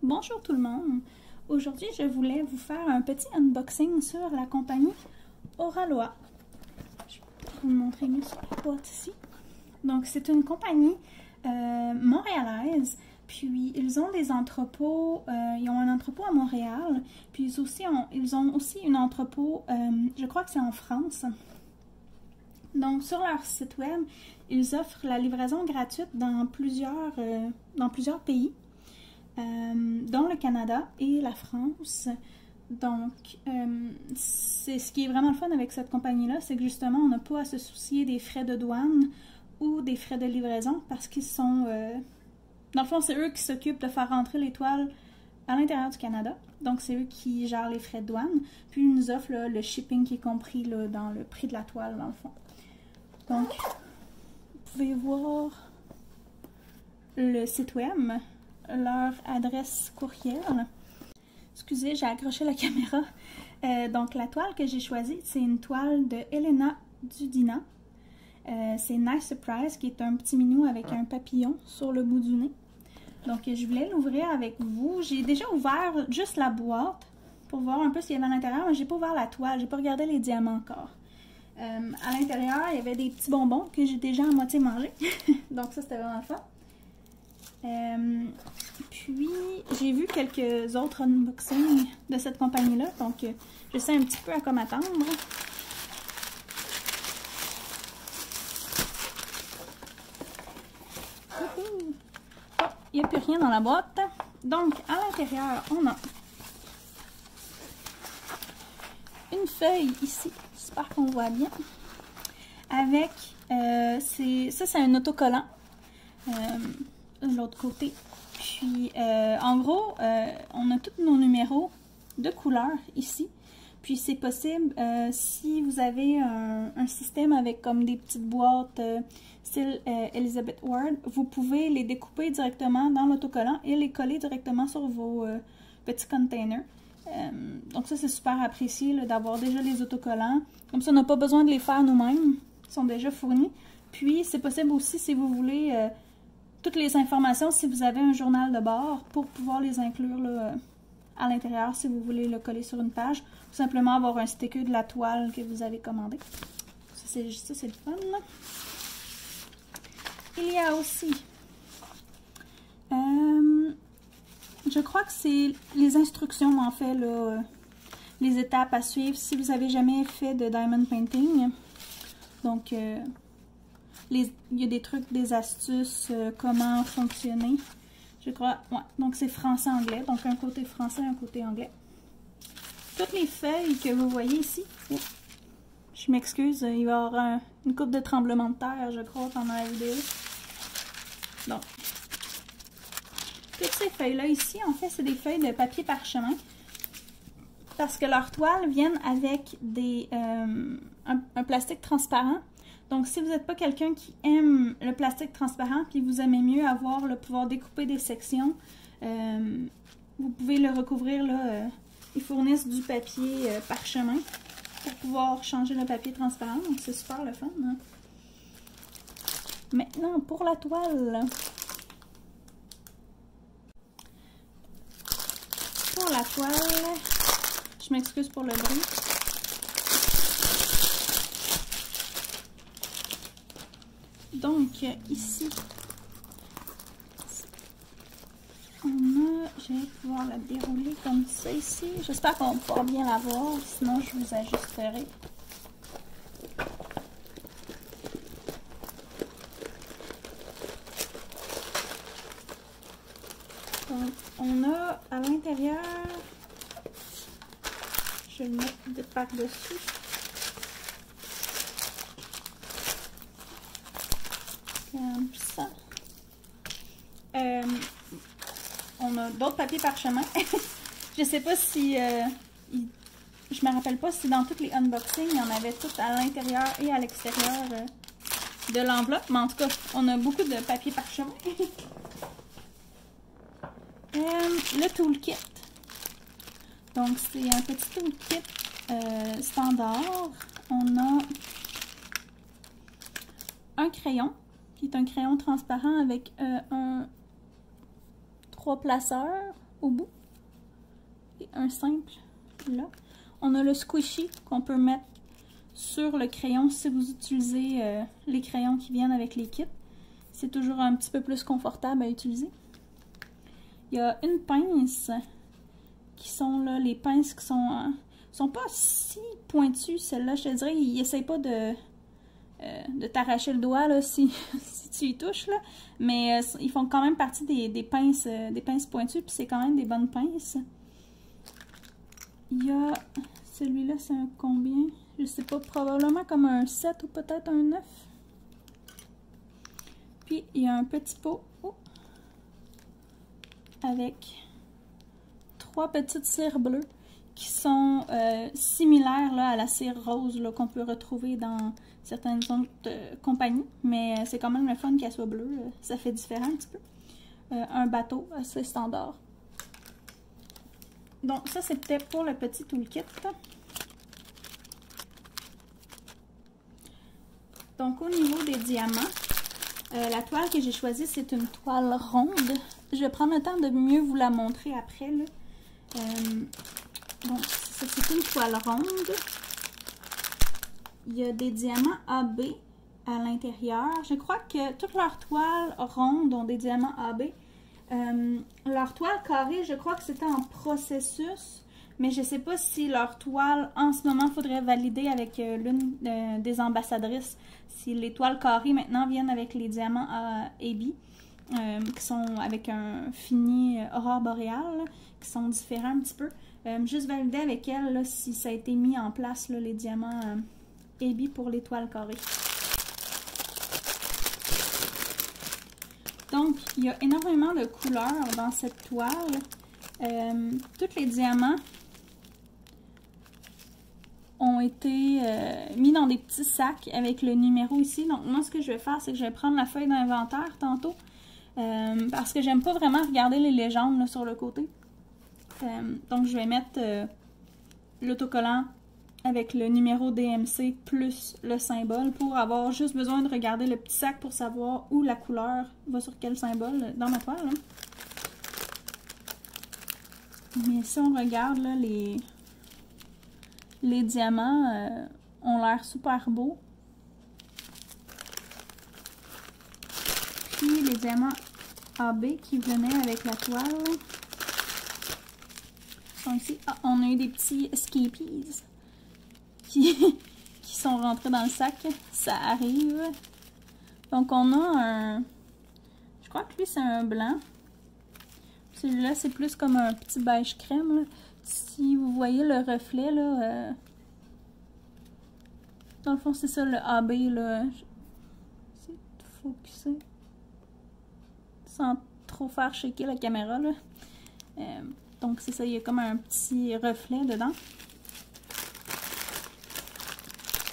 Bonjour tout le monde! Aujourd'hui, je voulais vous faire un petit unboxing sur la compagnie Oraloa. Je vais vous montrer mieux sur la boîte ici. Donc, c'est une compagnie montréalaise. Puis, ils ont des entrepôts, ils ont un entrepôt à Montréal. Puis, ils ont aussi un entrepôt, je crois que c'est en France. Donc, sur leur site web, ils offrent la livraison gratuite dans plusieurs pays. Dont le Canada et la France. Donc, c'est ce qui est vraiment le fun avec cette compagnie-là, c'est que justement, on n'a pas à se soucier des frais de douane ou des frais de livraison parce qu'ils sont... dans le fond, c'est eux qui s'occupent de faire rentrer les toiles à l'intérieur du Canada. Donc, c'est eux qui gèrent les frais de douane. Puis, ils nous offrent là, le shipping qui est compris là, dans le prix de la toile, dans le fond. Donc, vous pouvez voir le site web, leur adresse courriel. Excusez, j'ai accroché la caméra. Donc, la toile que j'ai choisie, c'est une toile de Elena Dudina. C'est Nice Surprise, qui est un petit minou avec un papillon sur le bout du nez. Donc, je voulais l'ouvrir avec vous. J'ai déjà ouvert juste la boîte pour voir un peu ce qu'il y avait à l'intérieur, mais j'ai pas ouvert la toile. J'ai pas regardé les diamants encore. À l'intérieur, il y avait des petits bonbons que j'ai déjà à moitié mangés. Donc, ça, c'était vraiment le fun. Puis, j'ai vu quelques autres unboxings de cette compagnie-là, donc je sais un petit peu à quoi m'attendre. Oh, il n'y a plus rien dans la boîte. Donc, à l'intérieur, on a une feuille ici, j'espère qu'on voit bien, avec, ça c'est un autocollant. De l'autre côté. Puis, en gros, on a tous nos numéros de couleur ici. Puis, c'est possible, si vous avez un système avec comme des petites boîtes style Elizabeth Ward, vous pouvez les découper directement dans l'autocollant et les coller directement sur vos petits containers. Donc, ça, c'est super apprécié d'avoir déjà les autocollants. Comme ça, on n'a pas besoin de les faire nous-mêmes. Ils sont déjà fournis. Puis, c'est possible aussi, si vous voulez... toutes les informations si vous avez un journal de bord pour pouvoir les inclure là, à l'intérieur si vous voulez le coller sur une page ou simplement avoir un sticker de la toile que vous avez commandée. Ça, c'est le fun. Là. Il y a aussi, je crois que c'est les instructions en fait, là, les étapes à suivre si vous n'avez jamais fait de diamond painting. Donc, il y a des trucs, des astuces, comment fonctionner. Je crois, ouais. Donc, c'est français-anglais. Donc, un côté français, un côté anglais. Toutes les feuilles que vous voyez ici. Oh, je m'excuse, il va y avoir une coupe de tremblement de terre, je crois, pendant la vidéo. Donc, toutes ces feuilles-là ici, en fait, c'est des feuilles de papier parchemin. Parce que leurs toiles viennent avec un plastique transparent. Donc, si vous n'êtes pas quelqu'un qui aime le plastique transparent, puis vous aimez mieux pouvoir découper des sections, vous pouvez le recouvrir, là, ils fournissent du papier parchemin pour pouvoir changer le papier transparent. Donc, c'est super le fun. Hein? Maintenant, pour la toile. Pour la toile, je m'excuse pour le bruit. Donc, ici, on a, je vais pouvoir la dérouler comme ça ici. J'espère qu'on va pouvoir bien la voir, sinon je vous ajusterai. Donc, on a à l'intérieur, je vais le mettre par-dessus. Comme ça. On a d'autres papiers parchemin. Je sais pas si... je me rappelle pas si dans tous les unboxings, il y en avait tout à l'intérieur et à l'extérieur de l'enveloppe. Mais en tout cas, on a beaucoup de papier parchemin. Le toolkit. Donc, c'est un petit toolkit standard. On a un crayon, qui est un crayon transparent avec un 3 placeurs au bout. Et un simple là. On a le squishy qu'on peut mettre sur le crayon si vous utilisez les crayons qui viennent avec les kits. C'est toujours un petit peu plus confortable à utiliser. Il y a une pince qui sont là, les pinces qui sont pas si pointues. Celle-là, je te dirais, ils n'essayent pas de t'arracher le doigt là, si tu y touches, là. Mais ils font quand même partie des pinces pointues, puis c'est quand même des bonnes pinces. Il y a celui-là, c'est un combien? Je sais pas, probablement comme un 7 ou peut-être un 9. Puis il y a un petit pot avec 3 petites cires bleues qui sont similaires là, à la cire rose qu'on peut retrouver dans certaines autres compagnies. Mais c'est quand même le fun qu'elle soit bleue. Ça fait différent un petit peu. Un bateau assez standard. Donc ça c'était pour le petit toolkit. Donc au niveau des diamants, la toile que j'ai choisie c'est une toile ronde. Je vais prendre le temps de mieux vous la montrer après, là. Donc ça c'est une toile ronde. Il y a des diamants AB à l'intérieur. Je crois que toutes leurs toiles rondes ont des diamants AB. Leur toile carrée, je crois que c'était en processus, mais je ne sais pas si leur toile, en ce moment, il faudrait valider avec l'une des ambassadrices. Si les toiles carrées, maintenant, viennent avec les diamants AB, qui sont avec un fini aurore boréale, là, qui sont différents un petit peu. Juste valider avec elle là, si ça a été mis en place, là, les diamants AB pour les toiles carrées. Donc, il y a énormément de couleurs dans cette toile. Tous les diamants ont été mis dans des petits sacs avec le numéro ici. Donc, moi, ce que je vais faire, c'est que je vais prendre la feuille d'inventaire tantôt. Parce que j'aime pas vraiment regarder les légendes là, sur le côté. Donc, je vais mettre l'autocollant avec le numéro DMC plus le symbole pour avoir juste besoin de regarder le petit sac pour savoir où la couleur va sur quel symbole dans ma toile. Hein. Mais si on regarde là, les diamants ont l'air super beaux. Puis les diamants AB qui venaient avec la toile. Donc ici, on a eu des petits escapees qui sont rentrés dans le sac. Ça arrive. Donc on a un... Je crois que lui c'est un blanc. Celui-là c'est plus comme un petit beige crème. Là. Si vous voyez le reflet là... Dans le fond c'est ça le AB là. J'essaie de focuser. Sans trop faire shaker la caméra là. Donc c'est ça, il y a comme un petit reflet dedans.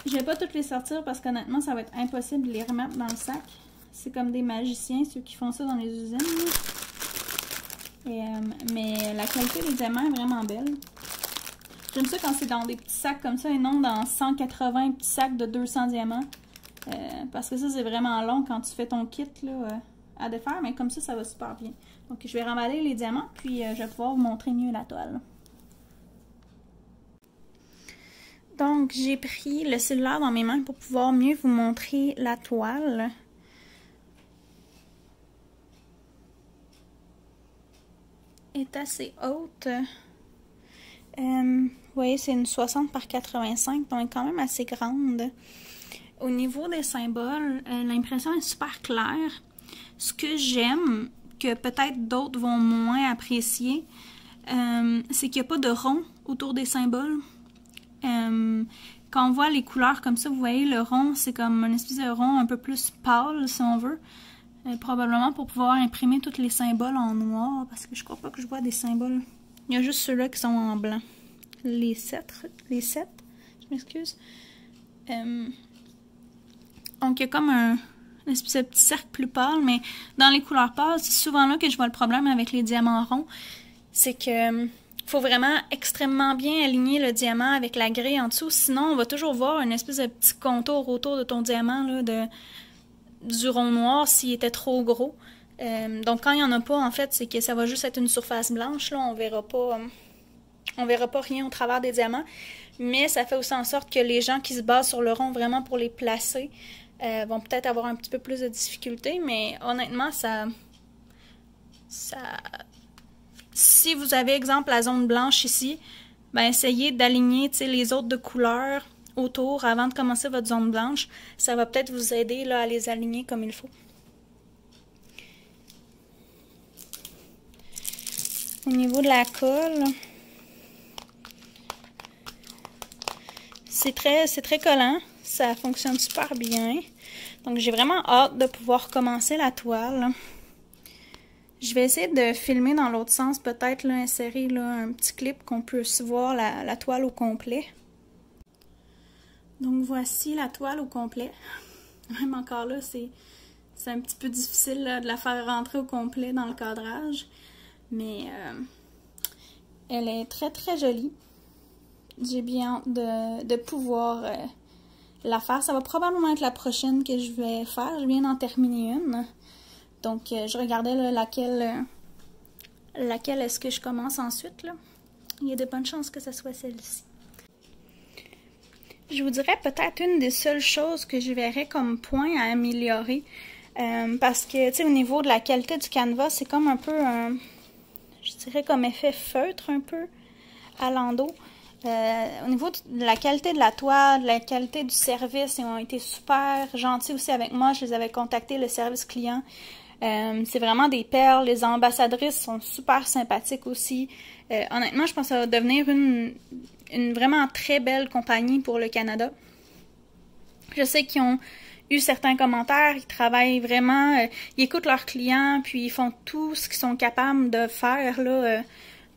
Je vais pas toutes les sortir parce qu'honnêtement, ça va être impossible de les remettre dans le sac. C'est comme des magiciens, ceux qui font ça dans les usines. Mais la qualité des diamants est vraiment belle. J'aime ça quand c'est dans des petits sacs comme ça et non dans 180 petits sacs de 200 diamants. Parce que ça, c'est vraiment long quand tu fais ton kit là, à défaire. Mais comme ça va super bien. Donc, je vais remballer les diamants puis je vais pouvoir vous montrer mieux la toile. Donc, j'ai pris le cellulaire dans mes mains pour pouvoir mieux vous montrer la toile. Elle est assez haute. Vous voyez, c'est une 60 par 85, donc elle est quand même assez grande. Au niveau des symboles, l'impression est super claire. Ce que j'aime, que peut-être d'autres vont moins apprécier, c'est qu'il n'y a pas de rond autour des symboles. Quand on voit les couleurs comme ça, vous voyez le rond, c'est comme une espèce de rond un peu plus pâle si on veut. Probablement pour pouvoir imprimer tous les symboles en noir, parce que je crois pas que je vois des symboles. Il y a juste ceux-là qui sont en blanc. Les 7, je m'excuse. Donc il y a comme une espèce de petit cercle plus pâle, mais dans les couleurs pâles, c'est souvent là que je vois le problème avec les diamants ronds. C'est que faut vraiment extrêmement bien aligner le diamant avec la grille en dessous, sinon on va toujours voir une espèce de petit contour autour de ton diamant là, du rond noir s'il était trop gros. Donc quand il n'y en a pas, en fait, c'est que ça va juste être une surface blanche, là, on verra pas rien au travers des diamants, mais ça fait aussi en sorte que les gens qui se basent sur le rond vraiment pour les placer vont peut-être avoir un petit peu plus de difficultés, mais honnêtement, si vous avez, exemple, la zone blanche ici, ben essayez d'aligner les autres de couleurs autour avant de commencer votre zone blanche. Ça va peut-être vous aider là, à les aligner comme il faut. Au niveau de la colle, c'est très collant, ça fonctionne super bien. Donc j'ai vraiment hâte de pouvoir commencer la toile. Je vais essayer de filmer dans l'autre sens, peut-être insérer là, un petit clip qu'on puisse voir la toile au complet. Donc voici la toile au complet. Même encore là, c'est un petit peu difficile là, de la faire rentrer au complet dans le cadrage. Mais elle est très jolie. J'ai bien hâte de pouvoir la faire. Ça va probablement être la prochaine que je vais faire. Je viens d'en terminer une. Donc je regardais là, laquelle est-ce que je commence ensuite. Là. Il y a de bonnes chances que ce soit celle-ci. Je vous dirais peut-être une des seules choses que je verrais comme point à améliorer. Parce que, tu sais, au niveau de la qualité du canevas, c'est comme un peu je dirais comme effet feutre un peu à l'endos. Au niveau de la qualité de la toile, de la qualité du service, ils ont été super gentils aussi avec moi. Je les avais contactés, le service client. C'est vraiment des perles. Les ambassadrices sont super sympathiques aussi. Honnêtement, je pense que ça va devenir une vraiment très belle compagnie pour le Canada. Je sais qu'ils ont eu certains commentaires, ils travaillent vraiment, ils écoutent leurs clients, puis ils font tout ce qu'ils sont capables de faire là,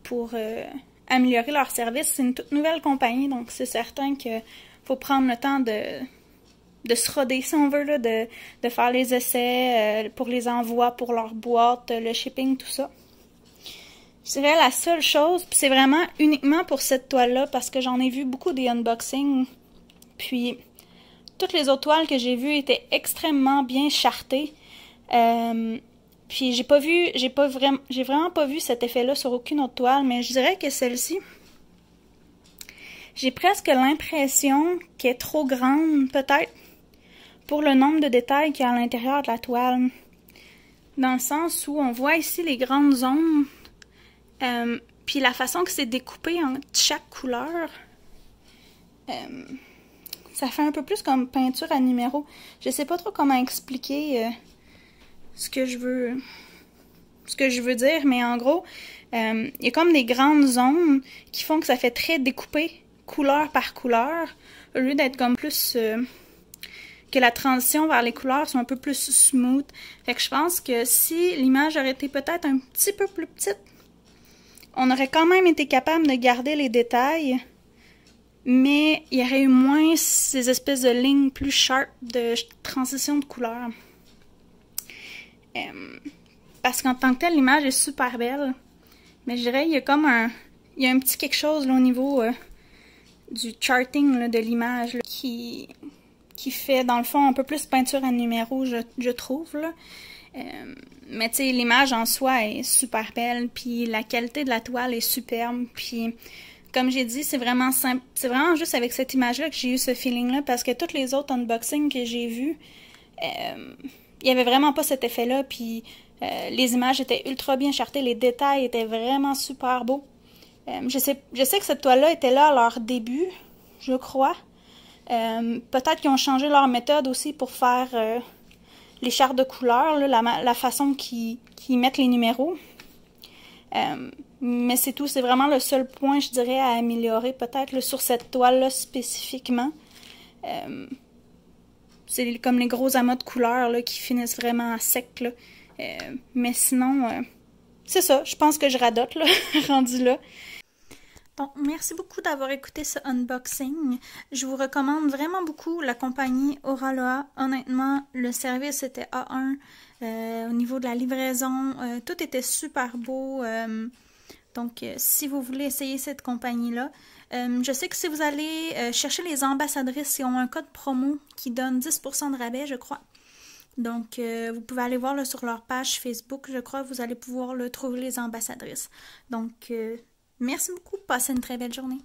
pour améliorer leur service. C'est une toute nouvelle compagnie, donc c'est certain qu'il faut prendre le temps de se roder, si on veut, là, de faire les essais pour les envois, pour leur boîte, le shipping, tout ça. Je dirais la seule chose, puis c'est vraiment uniquement pour cette toile-là, parce que j'en ai vu beaucoup des unboxings, puis toutes les autres toiles que j'ai vues étaient extrêmement bien chartées. Puis j'ai vraiment pas vu cet effet-là sur aucune autre toile, mais je dirais que celle-ci, j'ai presque l'impression qu'elle est trop grande, peut-être, pour le nombre de détails qu'il y a à l'intérieur de la toile. Dans le sens où on voit ici les grandes zones, puis la façon que c'est découpé en chaque couleur, ça fait un peu plus comme peinture à numéro. Je sais pas trop comment expliquer ce que je veux dire, mais en gros, il y a comme des grandes zones qui font que ça fait très découpé, couleur par couleur, au lieu d'être comme plus que la transition vers les couleurs soit un peu plus smooth. Fait que je pense que si l'image aurait été peut-être un petit peu plus petite, on aurait quand même été capable de garder les détails, mais il y aurait eu moins ces espèces de lignes plus sharp de transition de couleurs. Parce qu'en tant que tel, l'image est super belle, mais je dirais il y a comme un petit quelque chose là, au niveau du charting là, de l'image qui fait dans le fond un peu plus peinture à numéro, je trouve là. Mais tu sais, l'image en soi est super belle, puis la qualité de la toile est superbe, puis comme j'ai dit, c'est vraiment simple. C'est vraiment juste avec cette image-là que j'ai eu ce feeling-là, parce que toutes les autres unboxings que j'ai vus, il n'y avait vraiment pas cet effet-là, puis les images étaient ultra bien chartées, les détails étaient vraiment super beaux. Je sais que cette toile-là était là à leur début, je crois. Peut-être qu'ils ont changé leur méthode aussi pour faire les chartes de couleurs, là, la façon qu'ils mettent les numéros. Mais c'est tout, c'est vraiment le seul point, je dirais, à améliorer peut-être sur cette toile-là spécifiquement. C'est comme les gros amas de couleurs là, qui finissent vraiment à sec. Là. Mais sinon, c'est ça, je pense que je radote, là, rendu là. Donc, merci beaucoup d'avoir écouté ce unboxing. Je vous recommande vraiment beaucoup la compagnie Auraloa. Honnêtement, le service était A1. Au niveau de la livraison, tout était super beau. Donc, si vous voulez essayer cette compagnie-là, je sais que si vous allez chercher les ambassadrices, ils ont un code promo qui donne 10% de rabais, je crois. Donc, vous pouvez aller voir là, sur leur page Facebook, je crois, vous allez pouvoir le trouver les ambassadrices. Donc, merci beaucoup, passez une très belle journée.